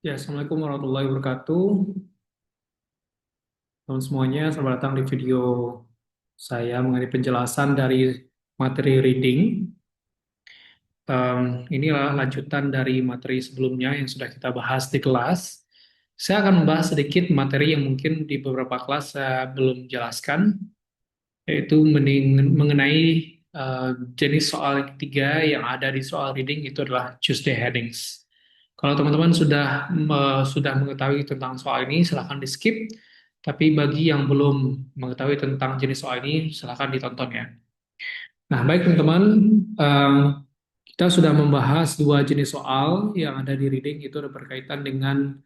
Ya, Assalamualaikum warahmatullahi wabarakatuh. Teman semuanya, selamat datang di video saya mengenai penjelasan dari materi reading. Inilah lanjutan dari materi sebelumnya yang sudah kita bahas di kelas. Saya akan membahas sedikit materi yang mungkin di beberapa kelas saya belum jelaskan, yaitu mengenai jenis soal ketiga yang ada di soal reading itu adalah choose the headings. Kalau teman-teman sudah mengetahui tentang soal ini, silahkan di skip. Tapi bagi yang belum mengetahui tentang jenis soal ini, silahkan ditonton ya. Nah, baik teman-teman, em, kita sudah membahas dua jenis soal yang ada di reading, itu ada berkaitan dengan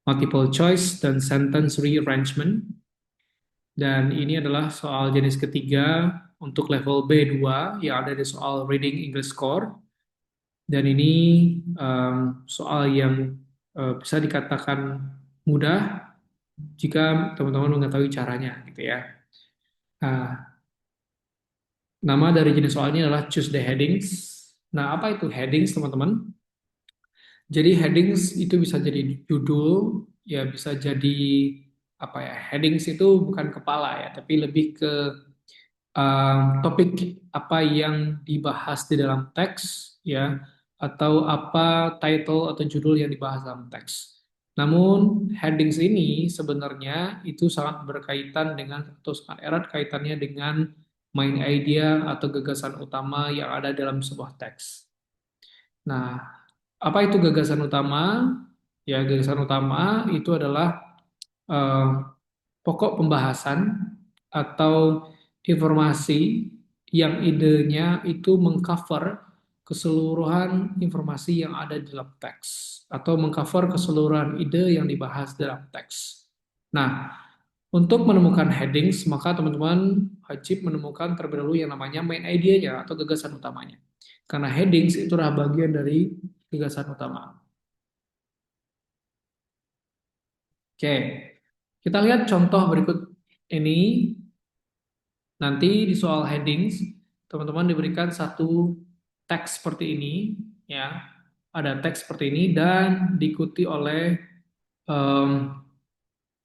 multiple choice dan sentence rearrangement. Dan ini adalah soal jenis ketiga untuk level B2 yang ada di soal Reading English Core. Dan ini soal yang bisa dikatakan mudah jika teman-teman mengetahui caranya, gitu ya. Nah, nama dari jenis soal ini adalah choose the headings. Nah, apa itu headings, teman-teman? Jadi headings itu bisa jadi judul, ya bisa jadi apa ya? Headings itu bukan kepala ya, tapi lebih ke topik apa yang dibahas di dalam teks, ya, atau apa title atau judul yang dibahas dalam teks. Namun headings ini sebenarnya itu sangat berkaitan dengan atau sangat erat kaitannya dengan main idea atau gagasan utama yang ada dalam sebuah teks. Nah, apa itu gagasan utama? Ya, gagasan utama itu adalah eh, pokok pembahasan atau informasi yang idenya itu mengcover keseluruhan informasi yang ada di dalam teks atau mengcover keseluruhan ide yang dibahas dalam teks. Nah, untuk menemukan headings, maka teman-teman wajib menemukan terlebih dahulu yang namanya main idea-nya atau gagasan utamanya. Karena headings itu adalah bagian dari gagasan utama. Oke, kita lihat contoh berikut ini. Nanti di soal headings, teman-teman diberikan satu teks seperti ini, ya. Ada teks seperti ini dan diikuti oleh em,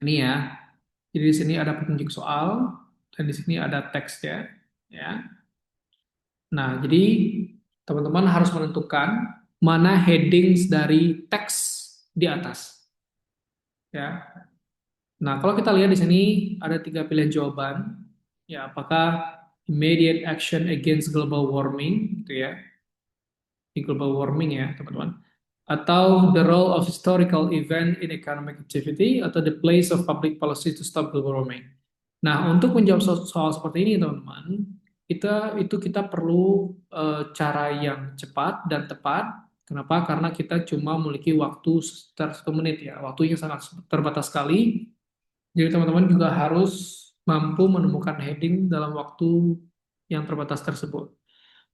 ini ya. Jadi di sini ada petunjuk soal dan di sini ada teksnya, ya. Nah, jadi teman-teman harus menentukan mana headings dari teks di atas, ya. Nah, kalau kita lihat di sini ada tiga pilihan jawaban, ya. Apakah immediate action against global warming, gitu ya, di global warming ya, teman-teman. Atau the role of historical event in economic activity, atau the place of public policy to stop global warming. Nah, untuk menjawab soal seperti ini, teman-teman, kita perlu cara yang cepat dan tepat. Kenapa? Karena kita cuma memiliki waktu sekitar 1 menit ya. Waktunya sangat terbatas sekali. Jadi teman-teman juga harus mampu menemukan heading dalam waktu yang terbatas tersebut.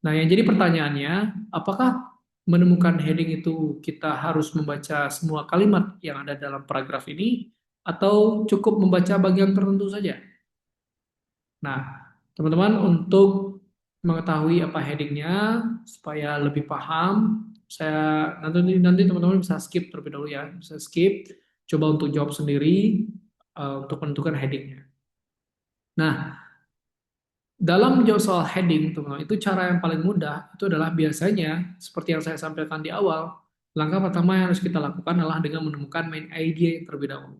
Nah, yang jadi pertanyaannya, apakah menemukan heading itu kita harus membaca semua kalimat yang ada dalam paragraf ini, atau cukup membaca bagian tertentu saja? Nah, teman-teman untuk mengetahui apa headingnya, supaya lebih paham, saya nanti teman-teman bisa skip terlebih dahulu ya, bisa skip, coba untuk jawab sendiri untuk menentukan headingnya. Nah, dalam menjawab soal heading, teman-teman, itu cara yang paling mudah itu adalah biasanya seperti yang saya sampaikan di awal, langkah pertama yang harus kita lakukan adalah dengan menemukan main idea yang terlebih dahulu.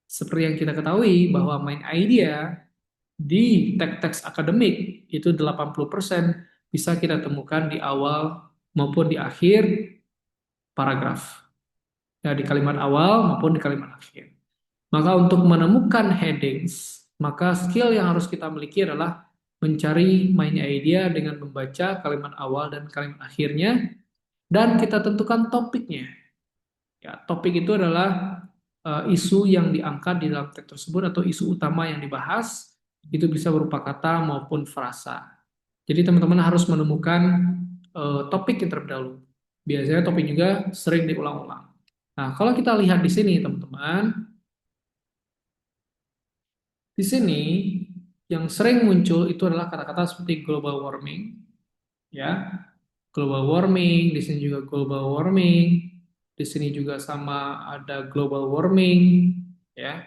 Seperti yang kita ketahui bahwa main idea di teks-teks akademik itu 80% bisa kita temukan di awal maupun di akhir paragraf. Ya, di kalimat awal maupun di kalimat akhir. Maka untuk menemukan headings, maka skill yang harus kita miliki adalah mencari main idea dengan membaca kalimat awal dan kalimat akhirnya, dan kita tentukan topiknya. Ya, topik itu adalah isu yang diangkat di dalam teks tersebut atau isu utama yang dibahas, itu bisa berupa kata maupun frasa. Jadi teman-teman harus menemukan topik yang terlebih dahulu. Biasanya topik juga sering diulang-ulang. Nah, kalau kita lihat di sini, teman-teman, di sini yang sering muncul itu adalah kata-kata seperti global warming, ya. Global warming, di sini juga global warming, di Di sini juga sama ada global warming, ya.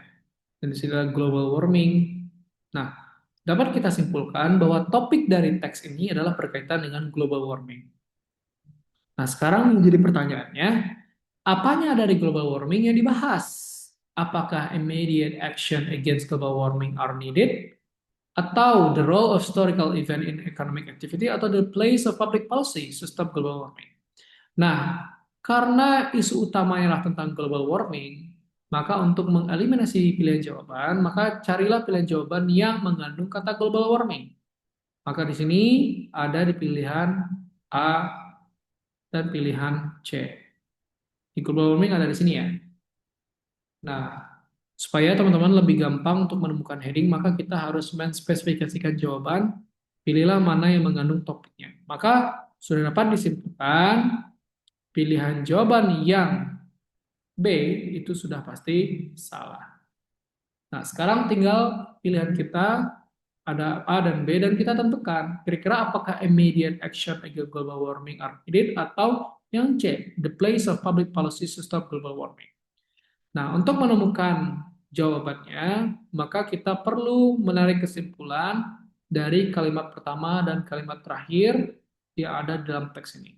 Dan di sini ada global warming. Nah, dapat kita simpulkan bahwa topik dari teks ini adalah berkaitan dengan global warming. Nah, sekarang menjadi pertanyaannya, apanya dari global warming yang dibahas? Apakah immediate action against global warming are needed? Atau the role of historical event in economic activity? Atau the place of public policy to stop global warming? Nah, karena isu utamanya adalah tentang global warming, maka untuk mengeliminasi pilihan jawaban, maka carilah pilihan jawaban yang mengandung kata global warming. Maka di sini ada di pilihan A dan pilihan C. Di global warming ada di sini ya. Nah, supaya teman-teman lebih gampang untuk menemukan heading, maka kita harus menspesifikasikan jawaban, pilihlah mana yang mengandung topiknya. Maka sudah dapat disimpulkan pilihan jawaban yang B itu sudah pasti salah. Nah, sekarang tinggal pilihan kita ada A dan B dan kita tentukan kira-kira apakah immediate action against global warming are needed atau yang C, the place of public policy to stop global warming. Nah, untuk menemukan jawabannya, maka kita perlu menarik kesimpulan dari kalimat pertama dan kalimat terakhir yang ada dalam teks ini.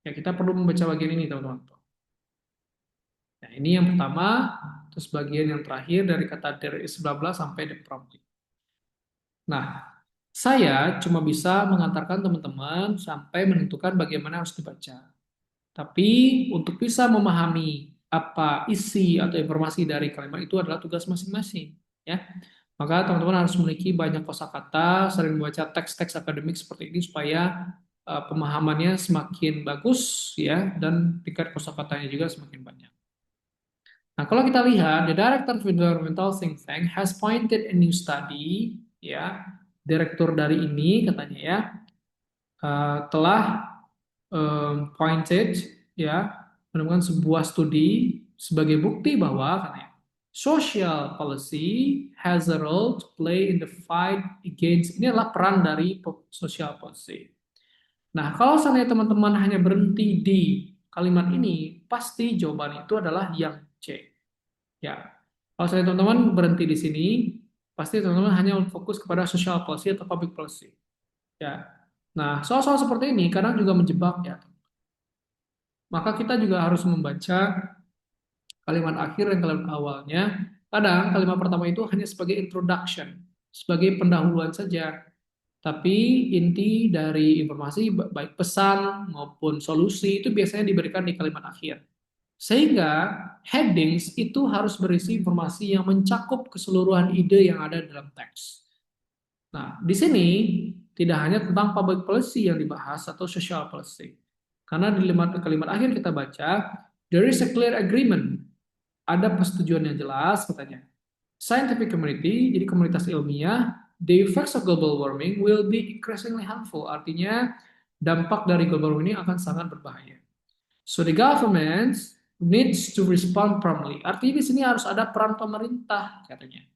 Ya, kita perlu membaca bagian ini, teman-teman. Nah, ini yang pertama, terus bagian yang terakhir dari kata there is bla bla sampai the prompt. Nah, saya cuma bisa mengantarkan teman-teman sampai menentukan bagaimana harus dibaca. Tapi untuk bisa memahami apa isi atau informasi dari kalimat itu adalah tugas masing-masing, ya. Maka teman-teman harus memiliki banyak kosakata, sering membaca teks-teks akademik seperti ini supaya pemahamannya semakin bagus, ya, dan tingkat kosakatanya juga semakin banyak. Nah, kalau kita lihat, the director of environmental think tank has pointed a new study, ya, direktur dari ini katanya ya telah pointed, ya, menemukan sebuah studi sebagai bukti bahwa katanya social policy has a role to play in the fight against, ini adalah peran dari social policy. Nah, kalau seandainya teman-teman hanya berhenti di kalimat ini, pasti jawaban itu adalah yang C. Ya, kalau saya teman-teman berhenti di sini, pasti teman-teman hanya fokus kepada social policy atau public policy. Ya, nah soal-soal seperti ini kadang juga menjebak ya. Maka kita juga harus membaca kalimat akhir dan kalimat awalnya. Kadang kalimat pertama itu hanya sebagai introduction, sebagai pendahuluan saja. Tapi inti dari informasi baik pesan maupun solusi itu biasanya diberikan di kalimat akhir. Sehingga headings itu harus berisi informasi yang mencakup keseluruhan ide yang ada dalam teks. Nah, di sini tidak hanya tentang public policy yang dibahas atau social policy. Karena di kalimat akhir kita baca, there is a clear agreement. Ada persetujuan yang jelas katanya. Scientific community, jadi komunitas ilmiah, the effects of global warming will be increasingly harmful. Artinya, dampak dari global warming akan sangat berbahaya. So the government needs to respond promptly. Artinya di sini harus ada peran pemerintah katanya.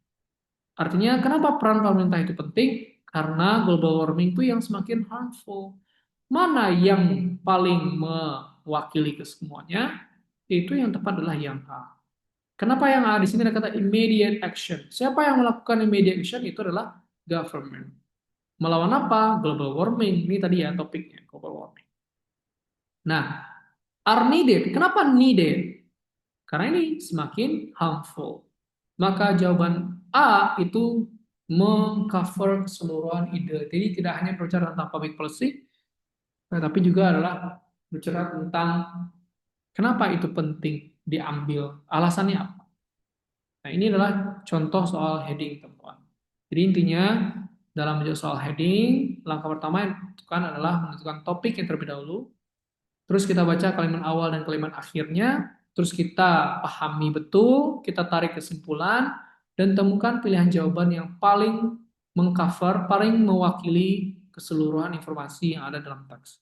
Artinya kenapa peran pemerintah itu penting? Karena global warming itu yang semakin harmful. Mana yang paling mewakili ke semuanya? Itu yang tepat adalah yang A. Kenapa yang A di sini ada kata immediate action? Siapa yang melakukan immediate action? Itu adalah government. Melawan apa? Global warming. Ini tadi ya topiknya, global warming. Nah, are needed. Kenapa needed? Karena ini semakin harmful. Maka jawaban A itu mengcover keseluruhan ide. Jadi tidak hanya berbicara tentang public policy, tapi juga adalah berbicara tentang kenapa itu penting diambil, alasannya apa. Nah, ini adalah contoh soal heading, teman-teman. Jadi intinya dalam menjawab soal heading, langkah pertama yang dibutuhkan adalah menentukan topik yang terlebih dahulu. Terus kita baca kalimat awal dan kalimat akhirnya, terus kita pahami betul, kita tarik kesimpulan, dan temukan pilihan jawaban yang paling mengcover, paling mewakili keseluruhan informasi yang ada dalam teks.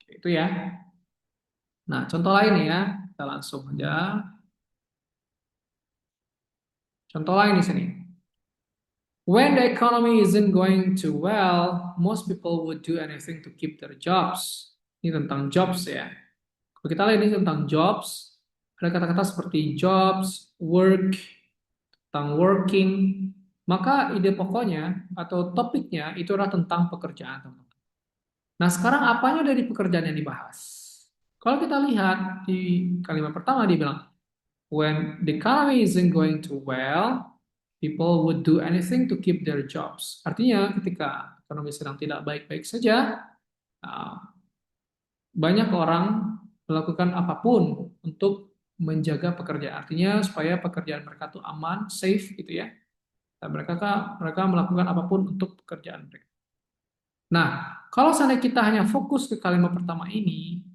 Itu ya. Nah, contoh lain ya, kita langsung aja. Contoh lain di sini. When the economy isn't going too well, most people would do anything to keep their jobs. Ini tentang jobs ya. Kalau kita lihat ini tentang jobs, ada kata-kata seperti jobs, work, tentang working, maka ide pokoknya atau topiknya itu adalah tentang pekerjaan, teman-teman. Nah, sekarang apanya dari pekerjaan yang dibahas? Kalau kita lihat di kalimat pertama dia bilang, when the economy isn't going too well, people would do anything to keep their jobs. Artinya ketika ekonomi sedang tidak baik-baik saja, uh, banyak orang melakukan apapun untuk menjaga pekerjaan. Artinya supaya pekerjaan mereka tuh aman, safe gitu ya. Dan mereka melakukan apapun untuk pekerjaan mereka. Nah, kalau seandainya kita hanya fokus ke kalimat pertama ini,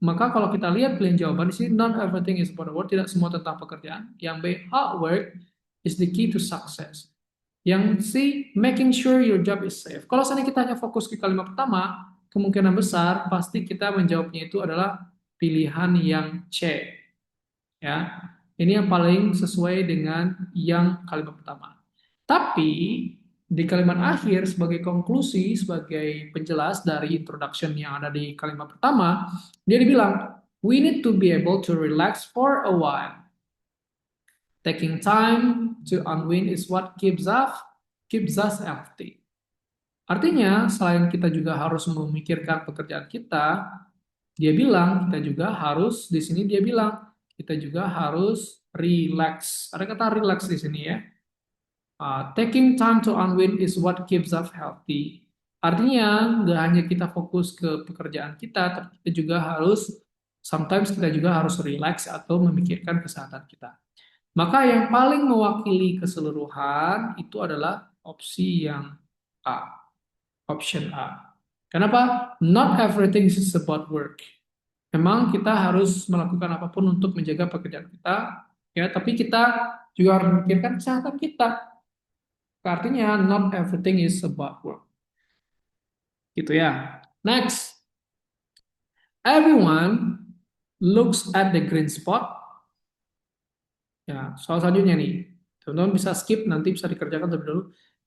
maka kalau kita lihat pilihan jawaban di sini, not everything is about the work, tidak semua tentang pekerjaan. Yang B, hard work is the key to success. Yang C, making sure your job is safe. Kalau seandainya kita hanya fokus ke kalimat pertama, kemungkinan besar pasti kita menjawabnya itu adalah pilihan yang C. Ya, ini yang paling sesuai dengan yang kalimat pertama. Tapi di kalimat akhir sebagai konklusi, sebagai penjelas dari introduction yang ada di kalimat pertama, dia dibilang, we need to be able to relax for a while. Taking time to unwind is what keeps us healthy. Artinya, selain kita juga harus memikirkan pekerjaan kita, dia bilang kita juga harus, di sini dia bilang kita juga harus relax. Ada kata relax di sini ya. Taking time to unwind is what keeps us healthy. Artinya nggak hanya kita fokus ke pekerjaan kita, tapi kita juga harus sometimes kita juga harus relax atau memikirkan kesehatan kita. Maka yang paling mewakili keseluruhan itu adalah opsi yang A, option A. Kenapa? Not everything is about work. Memang kita harus melakukan apapun untuk menjaga pekerjaan kita, ya, tapi kita juga harus memikirkan kesehatan kita. Artinya not everything is about work. Gitu ya. Next, everyone looks at the green spot. Ya, soal selanjutnya nih. Teman-teman bisa skip, nanti bisa dikerjakan terlebih dulu.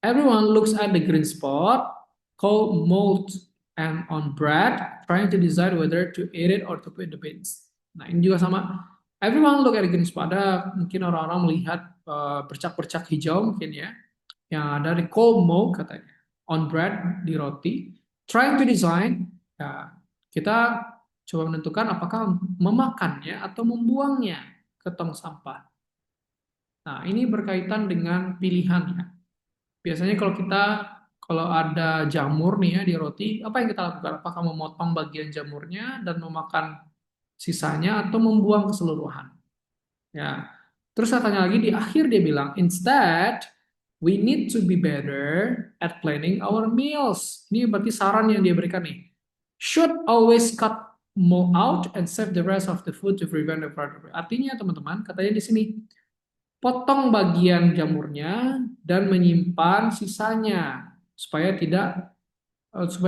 Everyone looks at the green spot called mold and on bread, trying to decide whether to eat it or to put in the bins. Nah, ini juga sama. Everyone look at the green spot. Ada mungkin orang-orang melihat bercak-bercak hijau mungkin ya, yang ada di cold mold katanya, on bread di roti, trying to design. Ya, kita coba menentukan apakah memakannya atau membuangnya ke tong sampah. Nah, ini berkaitan dengan pilihan ya. Biasanya kalau ada jamur nih ya di roti, apa yang kita lakukan? Apakah memotong bagian jamurnya dan memakan sisanya atau membuang keseluruhan? Ya. Terus katanya lagi di akhir dia bilang, instead we need to be better at planning our meals. Ini berarti saran yang dia berikan nih. Should always cut more out and save the rest of the food to prevent the further. Artinya teman-teman, katanya di sini, potong bagian jamurnya dan menyimpan sisanya supaya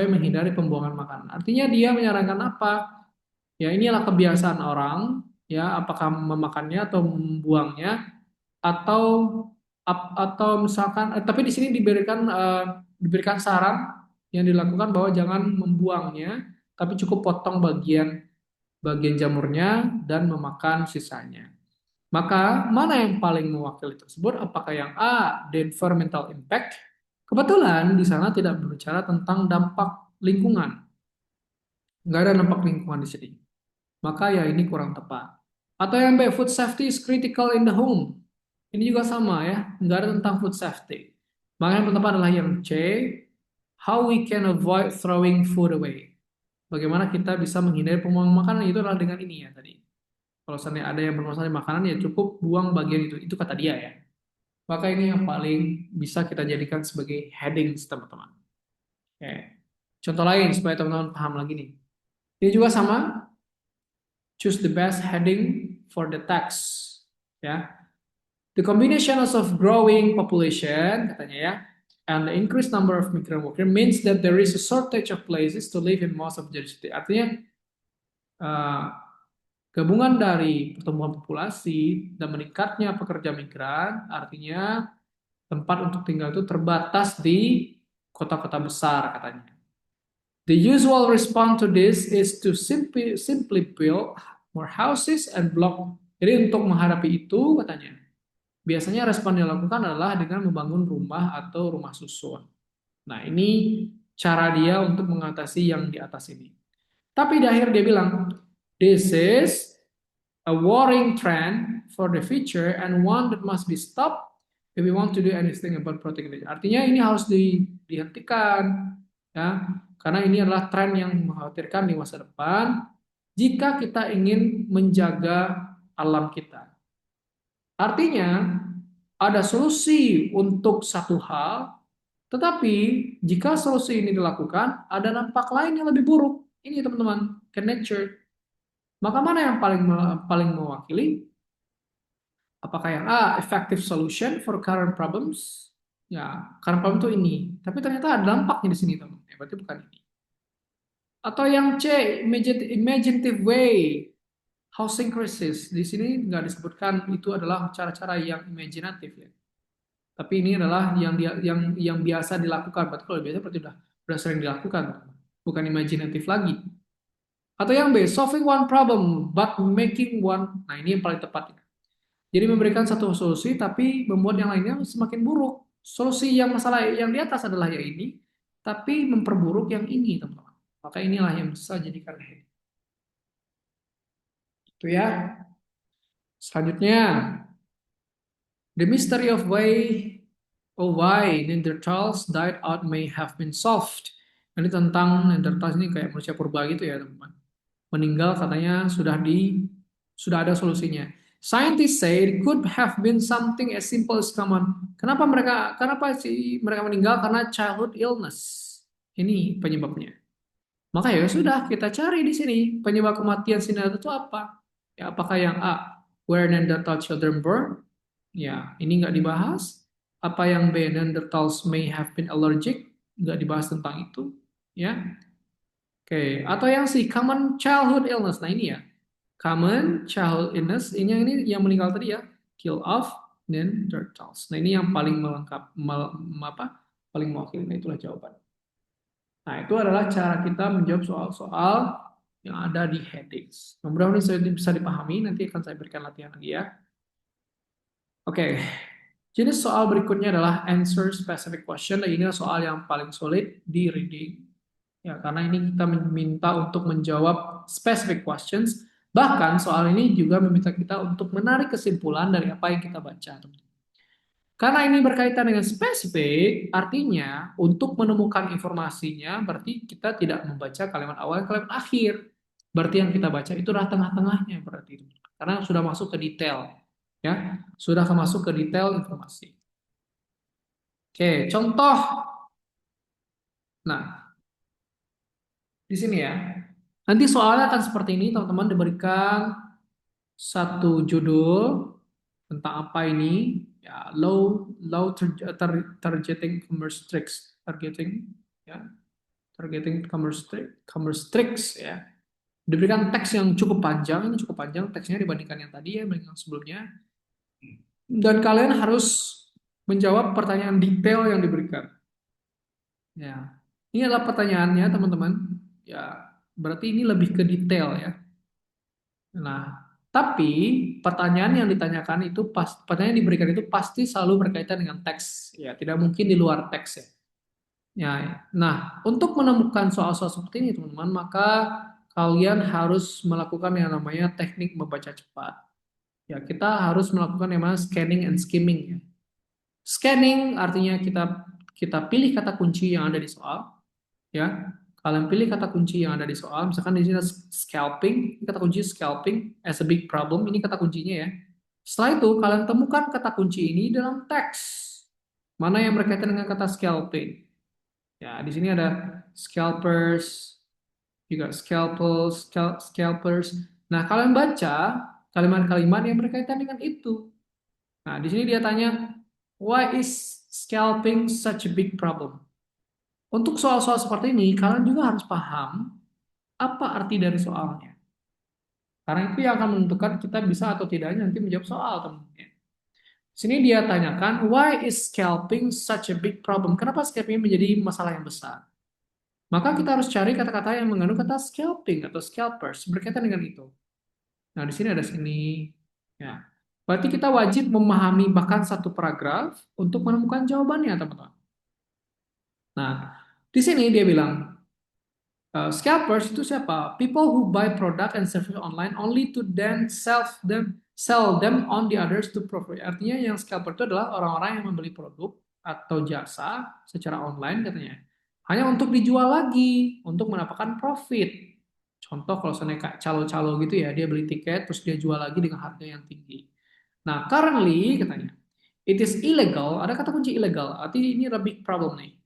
menghindari pembuangan makanan. Artinya dia menyarankan apa? Ya, inilah kebiasaan orang, ya, apakah memakannya atau membuangnya atau atau misalkan tapi di sini diberikan saran yang dilakukan bahwa jangan membuangnya, tapi cukup potong bagian bagian jamurnya dan memakan sisanya. Maka mana yang paling mewakili tersebut? Apakah yang A, the environmental impact? Kebetulan di sana tidak berbicara tentang dampak lingkungan. Nggak ada dampak lingkungan di sini. Maka ya ini kurang tepat. Atau yang B, food safety is critical in the home. Ini juga sama ya, nggak ada tentang food safety. Maka yang tepat adalah yang C, how we can avoid throwing food away. Bagaimana kita bisa menghindari pembuangan makanan, itu adalah dengan ini ya tadi. Kalau seandainya ada yang bermasalah di makanan, ya cukup buang bagian itu. Itu kata dia ya. Maka ini yang paling bisa kita jadikan sebagai heading teman-teman. Oke. Contoh lain supaya teman-teman paham lagi nih. Ini juga sama. Choose the best heading for the text. Ya. The combination of growing population, katanya ya, and the increased number of migrant workers means that there is a shortage of places to live in most of the city. Artinya, gabungan dari pertumbuhan populasi dan meningkatnya pekerja migran, artinya tempat untuk tinggal itu terbatas di kota-kota besar katanya. The usual response to this is to simply build more houses and block. Jadi untuk menghadapi itu, katanya, biasanya respon yang dilakukan adalah dengan membangun rumah atau rumah susun. Nah, ini cara dia untuk mengatasi yang di atas ini. Tapi di akhir dia bilang, this is a worrying trend for the future and one that must be stopped if we want to do anything about protecting it. Artinya ini harus dihentikan, ya, karena ini adalah tren yang mengkhawatirkan di masa depan jika kita ingin menjaga alam kita. Artinya ada solusi untuk satu hal, tetapi jika solusi ini dilakukan, ada dampak lain yang lebih buruk. Ini teman-teman, ke nature. Maka mana yang paling mewakili? Apakah yang A, effective solution for current problems? Ya, current problem itu ini. Tapi ternyata ada dampaknya di sini, teman. Ya, berarti bukan ini. Atau yang C, imaginative way, housing crisis. Di sini nggak disebutkan itu adalah cara-cara yang imajinatif ya. Tapi ini adalah yang biasa dilakukan. Berarti kalau biasa berarti udah sering dilakukan, bukan imajinatif lagi. Atau yang B, solving one problem but making one. Nah, ini yang paling tepat. Jadi memberikan satu solusi tapi membuat yang lainnya semakin buruk. Solusi yang masalah yang di atas adalah yang ini, tapi memperburuk yang ini, teman-teman. Maka inilah yang bisa jadikan head. Itu ya. Selanjutnya, the mystery of why Neanderthals died out may have been solved. Ini tentang Neanderthals ini kayak manusia purba gitu ya, teman-teman. Meninggal katanya sudah ada solusinya. Scientists say it could have been something as simple as common. Kenapa sih mereka meninggal? Karena childhood illness. Ini penyebabnya. Maka ya sudah kita cari di sini penyebab kematian si Neanderthal itu apa? Ya, apakah yang A, where Neanderthal children born? Ya, ini nggak dibahas. Apa yang B, Neanderthals may have been allergic? Nggak dibahas tentang itu. Ya, oke. Atau yang C, common childhood illness. Nah ini ya, common childhood illness. Ini yang meninggal tadi ya, kill off Neanderthals. Nah ini yang paling melengkap, paling mewakili. Nah itulah jawaban. Nah itu adalah cara kita menjawab soal-soal yang ada di headings. Mudah-mudahan ini bisa dipahami. Nanti akan saya berikan latihan lagi ya. Oke. Jenis soal berikutnya adalah answer specific question. Nah, ini adalah soal yang paling sulit di reading. Ya, karena ini kita meminta untuk menjawab specific questions. Bahkan soal ini juga meminta kita untuk menarik kesimpulan dari apa yang kita baca. Karena ini berkaitan dengan spesifik, artinya untuk menemukan informasinya berarti kita tidak membaca kalimat awal dan kalimat akhir. Berarti yang kita baca itu adalah tengah-tengahnya berarti. Karena sudah masuk ke detail. Ya, sudah masuk ke detail informasi. Oke, contoh. Nah, di sini ya. Nanti soalnya akan seperti ini, teman-teman, diberikan satu judul tentang apa ini, ya, targeting commerce tricks, ya, targeting commerce tricks, ya. Diberikan teks yang cukup panjang, ini cukup panjang teksnya dibandingkan yang tadi ya, dibandingkan sebelumnya. Dan kalian harus menjawab pertanyaan detail yang diberikan. Ya, ini adalah pertanyaannya, teman-teman. Ya, berarti ini lebih ke detail ya. Nah, tapi pertanyaan yang ditanyakan itu pertanyaan yang diberikan itu pasti selalu berkaitan dengan teks, ya, tidak mungkin di luar teks ya. Ya, nah, untuk menemukan soal-soal seperti ini, teman-teman, maka kalian harus melakukan yang namanya teknik membaca cepat. Ya, kita harus melakukan yang namanya scanning and skimming ya. Scanning artinya kita pilih kata kunci yang ada di soal, ya. Kalian pilih kata kunci yang ada di soal, misalkan di sini scalping, kata kunci scalping as a big problem, ini kata kuncinya ya. Setelah itu kalian temukan kata kunci ini dalam teks. Mana yang berkaitan dengan kata scalping? Ya, di sini ada scalpers, juga scalpers. Nah, kalian baca kalimat-kalimat yang berkaitan dengan itu. Nah, di sini dia tanya, why is scalping such a big problem? Untuk soal-soal seperti ini, kalian juga harus paham apa arti dari soalnya. Karena itu yang akan menentukan kita bisa atau tidaknya nanti menjawab soal, teman-teman. Sini dia tanyakan, why is scalping such a big problem? Kenapa scalping menjadi masalah yang besar? Maka kita harus cari kata-kata yang mengandung kata scalping atau scalpers berkaitan dengan itu. Nah, di sini ada sini. Ya. Berarti kita wajib memahami bahkan satu paragraf untuk menemukan jawabannya, teman-teman. Nah, di sini dia bilang, scalpers itu siapa? People who buy product and service online only to then sell them on the others to profit. Artinya yang scalper itu adalah orang-orang yang membeli produk atau jasa secara online katanya. Hanya untuk dijual lagi, untuk mendapatkan profit. Contoh kalau misalnya kayak calo-calo gitu ya, dia beli tiket terus dia jual lagi dengan harga yang tinggi. Nah, currently katanya, it is illegal, ada kata kunci illegal, artinya ini a big problem nih.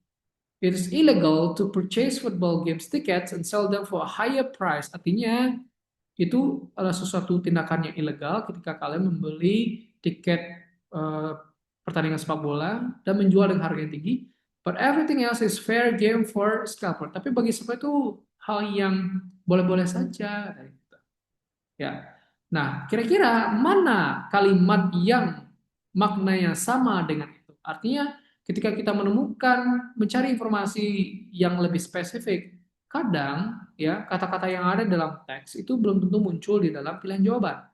It is illegal to purchase football games tickets and sell them for a higher price. Artinya itu adalah sesuatu tindakan yang ilegal ketika kalian membeli tiket uh, pertandingan sepak bola dan menjual dengan harga yang tinggi. But everything else is fair game for scalper. Tapi bagi siapa itu hal yang boleh-boleh saja. Ya. Nah, kira-kira mana kalimat yang maknanya sama dengan itu? Artinya, ketika kita mencari informasi yang lebih spesifik, kadang ya kata-kata yang ada dalam teks itu belum tentu muncul di dalam pilihan jawaban.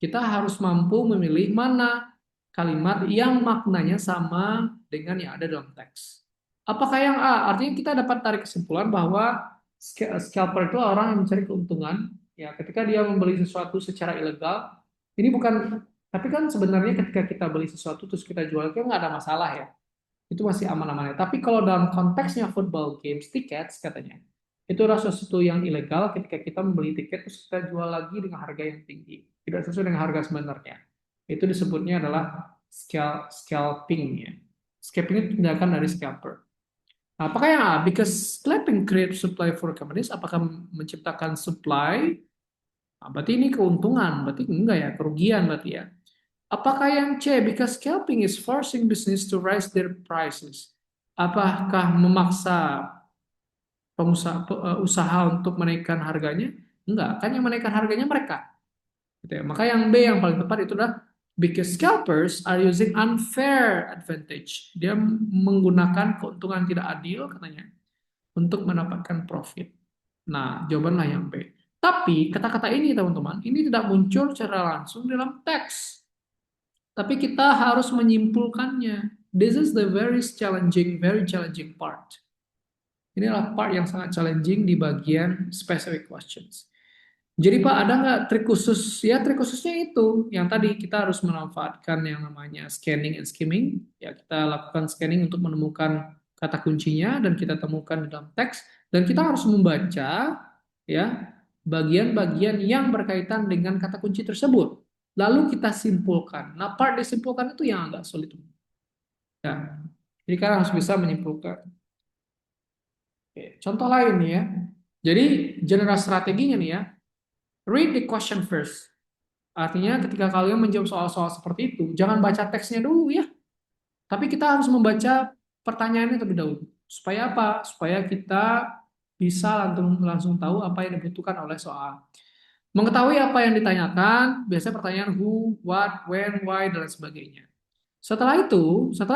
Kita harus mampu memilih mana kalimat yang maknanya sama dengan yang ada dalam teks. Apakah yang A? Artinya kita dapat tarik kesimpulan bahwa scalper itu orang yang mencari keuntungan ya ketika dia membeli sesuatu secara ilegal. Ini bukan, tapi kan sebenarnya ketika kita beli sesuatu terus kita jual itu nggak ada masalah ya. Itu masih aman-aman ya. Tapi kalau dalam konteksnya football games tickets katanya, itu adalah sesuatu yang ilegal ketika kita membeli tiket terus kita jual lagi dengan harga yang tinggi. Tidak sesuai dengan harga sebenarnya. Itu disebutnya adalah scalping ya. Scalping itu tindakan dari scalper. Nah, apakah yang A? Because scalping creates supply for companies. Apakah menciptakan supply? Nah, berarti ini keuntungan. Berarti enggak ya, kerugian berarti ya. Apakah yang C? Because scalping is forcing business to raise their prices. Apakah memaksa usaha untuk menaikkan harganya? Enggak, kan yang menaikkan harganya mereka. Gitu ya. Maka yang B yang paling tepat itu adalah because scalpers are using unfair advantage. Dia menggunakan keuntungan tidak adil katanya untuk mendapatkan profit. Nah, jawabanlah yang B. Tapi kata-kata ini teman-teman, ini tidak muncul secara langsung dalam teks. Tapi kita harus menyimpulkannya. This is the very challenging part. Ini adalah part yang sangat challenging di bagian specific questions. Jadi Pak, ada nggak trik khusus? Ya, trik khususnya itu. Yang tadi kita harus memanfaatkan yang namanya scanning and skimming. Ya, kita lakukan scanning untuk menemukan kata kuncinya dan kita temukan di dalam teks. Dan kita harus membaca ya bagian-bagian yang berkaitan dengan kata kunci tersebut. Lalu kita simpulkan. Nah, part disimpulkan itu yang agak sulit. Ya, jadi kita harus bisa menyimpulkan. Oke, contoh lain nih ya. Jadi general strateginya nih ya. Read the question first. Artinya ketika kalian menjawab soal-soal seperti itu, jangan baca teksnya dulu ya. Tapi kita harus membaca pertanyaannya terlebih dahulu. Supaya apa? Supaya kita bisa langsung tahu apa yang dibutuhkan oleh soal. Mengetahui apa yang ditanyakan, biasanya pertanyaan who, what, when, why, dan lain sebagainya. Setelah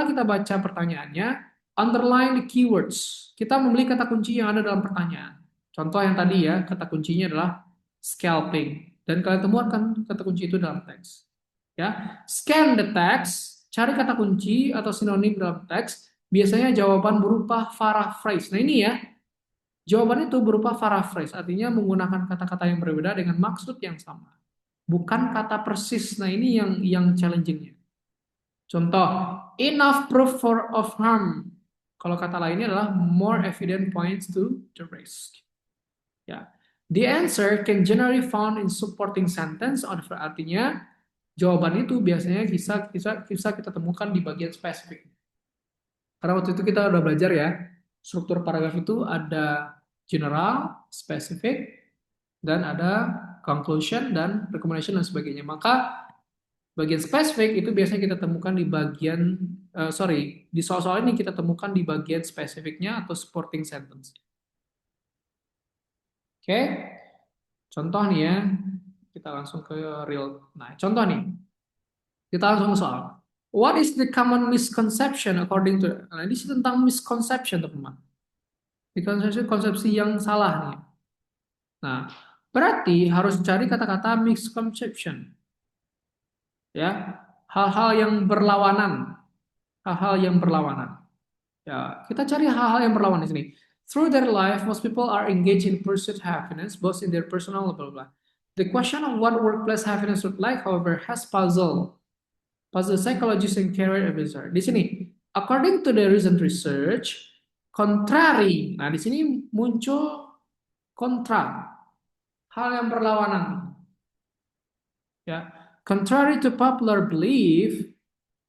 kita baca pertanyaannya, underline the keywords. Kita membeli kata kunci yang ada dalam pertanyaan. Contoh yang tadi ya, kata kuncinya adalah scalping. Dan kalian temukan kata kunci itu dalam teks. Ya, scan the text, cari kata kunci atau sinonim dalam teks. Biasanya jawaban berupa paraphrase. Nah ini ya, jawaban itu berupa paraphrase, artinya menggunakan kata-kata yang berbeda dengan maksud yang sama. Bukan kata persis. Nah ini yang challengingnya. Contoh, enough proof of harm. Kalau kata lainnya adalah more evident points to the risk. Ya. The answer can generally found in supporting sentence, artinya jawaban itu biasanya bisa kita temukan di bagian spesifik. Karena waktu itu kita udah belajar ya, struktur paragraf itu ada general, spesifik, dan ada conclusion dan recommendation dan sebagainya. Maka bagian spesifik itu biasanya kita temukan di bagian, di soal-soal ini kita temukan di bagian spesifiknya atau supporting sentence. Oke, contoh nih ya, kita langsung ke real. Nah, contoh nih, kita langsung ke soal. What is the common misconception according to? Nah, ini tentang misconception teman-teman. konsepsi yang salah nih. Nah, berarti harus cari kata-kata misconception, ya, hal-hal yang berlawanan, hal-hal yang berlawanan. Ya, kita cari hal-hal yang berlawanan di sini. Through their life, most people are engaged in pursuit happiness, both in their personal blah blah blah. The question of what workplace happiness look like, however, has puzzle psychologists and career advisor. Di sini, according to the recent research, contrary. Nah, di sini muncul kontra, hal yang berlawanan. Ya, contrary to popular belief,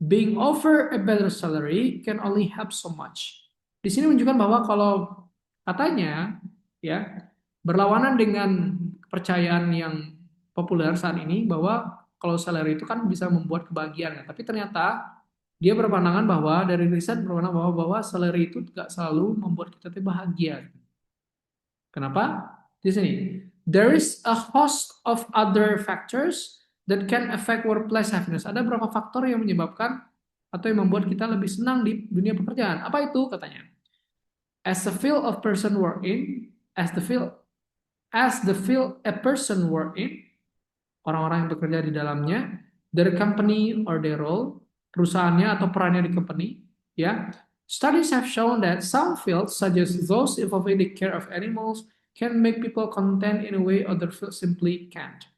being offered a better salary can only help so much. Di sini menunjukkan bahwa kalau katanya ya berlawanan dengan kepercayaan yang populer saat ini bahwa kalau salary itu kan bisa membuat kebahagiaan, tapi ternyata dia berpandangan bahwa dari riset berpandangan bahwa salary itu tidak selalu membuat kita bahagia. Kenapa? Di sini, there is a host of other factors that can affect workplace happiness. Ada beberapa faktor yang menyebabkan atau yang membuat kita lebih senang di dunia pekerjaan. Apa itu katanya? As the field of person work in, as the field a person work in, orang-orang yang bekerja di dalamnya, their company or their role, perusahaannya atau perannya di company, ya. Studies have shown that some fields, such as those involving the care of animals, can make people content in a way other fields simply can't.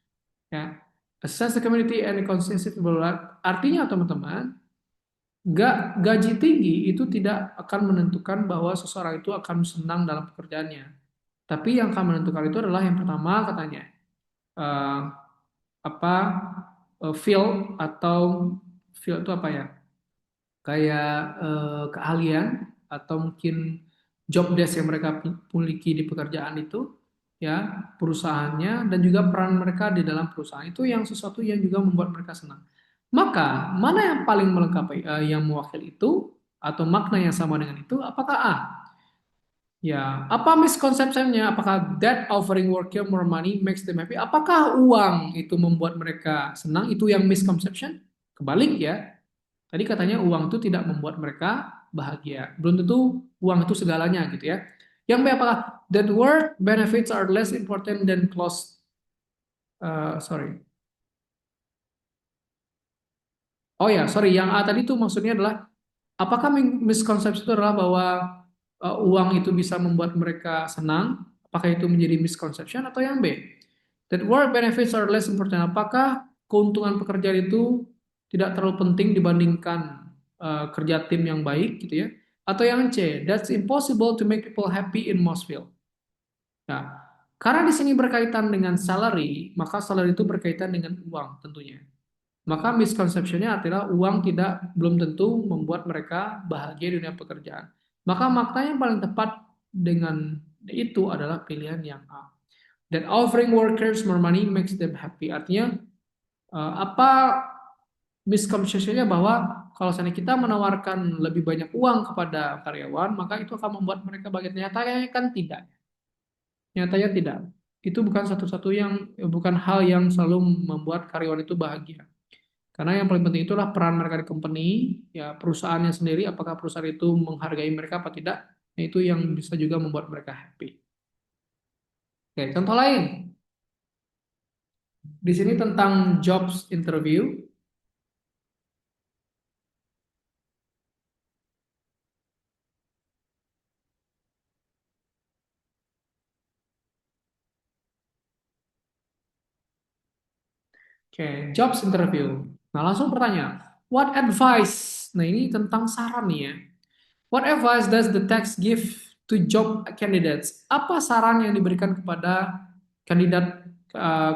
Ya, assess the community and the constituency. Artinya teman-teman, gaji tinggi itu tidak akan menentukan bahwa seseorang itu akan senang dalam pekerjaannya. Tapi yang akan menentukan itu adalah yang pertama katanya, eh, apa field atau field itu apa ya? Kayak keahlian atau mungkin job desk yang mereka miliki di pekerjaan itu, ya, perusahaannya dan juga peran mereka di dalam perusahaan itu yang sesuatu yang juga membuat mereka senang. Maka mana yang paling melengkapi, yang mewakili itu atau makna yang sama dengan itu? Apakah A? Ya, apa misconceptionnya? Apakah that offering worker more money makes them happy? Apakah uang itu membuat mereka senang? Itu yang misconception? Kebalik ya. Tadi katanya uang itu tidak membuat mereka bahagia. Belum tentu uang itu segalanya gitu ya. Yang B apakah that work benefits are less important than close sorry. Oh ya, sorry. Yang A tadi itu maksudnya adalah apakah misconception itu adalah bahwa uang itu bisa membuat mereka senang? Apakah itu menjadi misconception atau yang B? That work benefits are less important. Apakah keuntungan pekerjaan itu tidak terlalu penting dibandingkan kerja tim yang baik gitu ya? Atau yang C, that's impossible to make people happy in most field. Nah, karena di sini berkaitan dengan salary, maka salary itu berkaitan dengan uang tentunya. Maka misconception-nya adalah uang belum tentu membuat mereka bahagia di dunia pekerjaan. Maka makna yang paling tepat dengan itu adalah pilihan yang A. That offering workers more money makes them happy. Artinya apa misconception-nya bahwa kalau misalnya kita menawarkan lebih banyak uang kepada karyawan, maka itu akan membuat mereka bahagia. Nyatanya kan tidak. Nyatanya tidak. Itu bukan bukan hal yang selalu membuat karyawan itu bahagia. Karena yang paling penting itulah peran mereka di company, ya perusahaannya sendiri, apakah perusahaan itu menghargai mereka apa tidak, nah, itu yang bisa juga membuat mereka happy. Oke, contoh lain. Di sini tentang jobs interview. Oke, jobs interview. Nah, langsung pertanyaan. What advice? Nah, ini tentang saran nih ya. What advice does the text give to job candidates? Apa saran yang diberikan kepada kandidat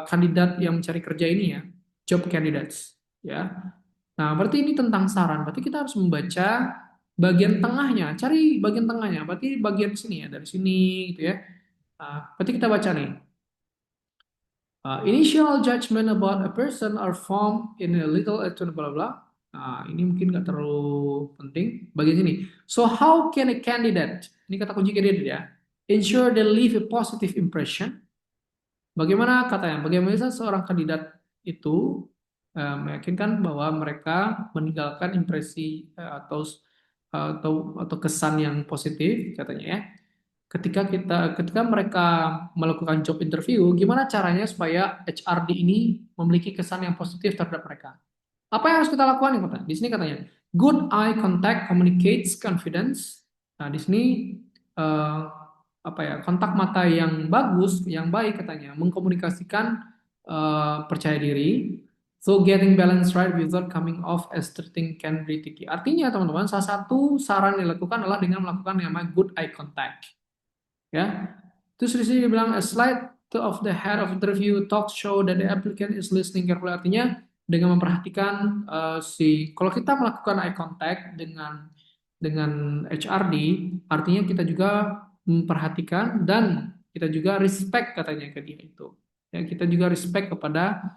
kandidat yang mencari kerja ini ya? Job candidates, ya. Nah, berarti ini tentang saran. Berarti kita harus membaca bagian tengahnya. Cari bagian tengahnya. Berarti bagian sini ya, dari sini gitu ya. Nah, berarti kita baca nih. Initial judgment about a person are formed in a little blah blah blah. Nah, ini mungkin nggak terlalu penting. Bagian sini. So how can a candidate, ini kata kunci candidate ya, ensure they leave a positive impression? Bagaimana katanya? Bagaimana seorang kandidat itu meyakinkan bahwa mereka meninggalkan impresi atau kesan yang positif katanya ya. ketika mereka melakukan job interview, gimana caranya supaya HRD ini memiliki kesan yang positif terhadap mereka? Apa yang harus kita lakukan nih, Kota? Di sini katanya, good eye contact communicates confidence. Nah, di sini eh, apa ya? Kontak mata yang bagus, yang baik katanya, mengkomunikasikan percaya diri. So getting balance right without coming off as treating can be tricky. Artinya, teman-teman, salah satu saran yang dilakukan adalah dengan melakukan yang namanya good eye contact. Ya, terus di sini dia bilang a slide of the head of interview talk show that the applicant is listening carefully. Artinya dengan memperhatikan kalau kita melakukan eye contact dengan HRD, artinya kita juga memperhatikan dan kita juga respect katanya ke dia itu. Ya, kita juga respect kepada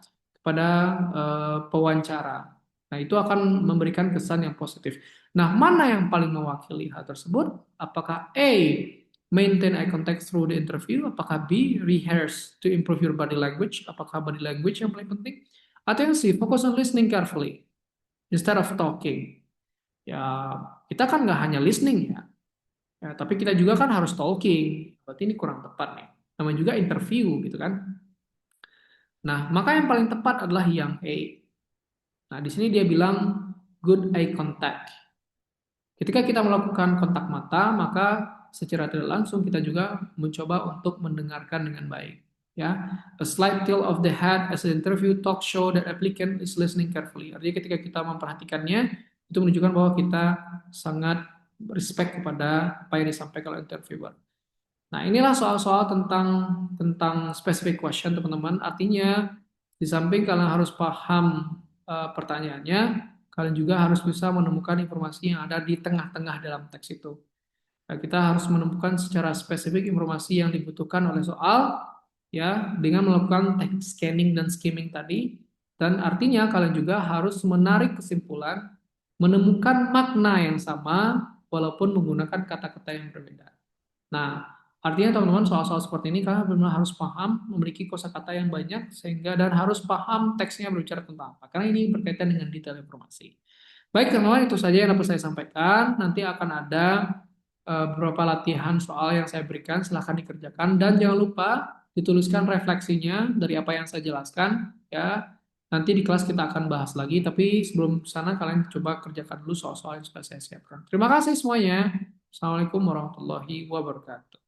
pewawancara. Nah, itu akan memberikan kesan yang positif. Nah, mana yang paling mewakili hal tersebut? Apakah A, maintain eye contact through the interview? Apakah B, rehearse to improve your body language? Apakah body language yang paling penting? Atau yang C, focus on listening carefully instead of talking. Ya, kita kan nggak hanya listening ya. Ya, tapi kita juga kan harus talking. Berarti ini kurang tepat nih. Namanya juga interview gitu kan. Nah, maka yang paling tepat adalah yang A. Nah, di sini dia bilang good eye contact. Ketika kita melakukan kontak mata, maka secara tidak langsung kita juga mencoba untuk mendengarkan dengan baik. Ya, a slight tilt of the head as an interview talk show that applicant is listening carefully. Artinya ketika kita memperhatikannya, itu menunjukkan bahwa kita sangat respect kepada apa yang disampaikan oleh interviewer. Nah, inilah soal-soal tentang specific question, teman-teman. Artinya, di samping kalian harus paham pertanyaannya, kalian juga harus bisa menemukan informasi yang ada di tengah-tengah dalam teks itu. Nah, kita harus menemukan secara spesifik informasi yang dibutuhkan oleh soal, ya, dengan melakukan teknik scanning dan skimming tadi. Dan artinya kalian juga harus menarik kesimpulan, menemukan makna yang sama, walaupun menggunakan kata-kata yang berbeda. Nah, artinya teman-teman soal-soal seperti ini kalian benar-benar harus paham, memiliki kosakata yang banyak sehingga dan harus paham teksnya berbicara tentang apa. Karena ini berkaitan dengan detail informasi. Baik teman-teman, itu saja yang dapat saya sampaikan. Nanti akan ada beberapa latihan soal yang saya berikan, silahkan dikerjakan dan jangan lupa dituliskan refleksinya dari apa yang saya jelaskan ya. Nanti di kelas kita akan bahas lagi, tapi sebelum sana kalian coba kerjakan dulu soal-soal yang sudah saya siapkan. Terima kasih semuanya. Assalamualaikum warahmatullahi wabarakatuh.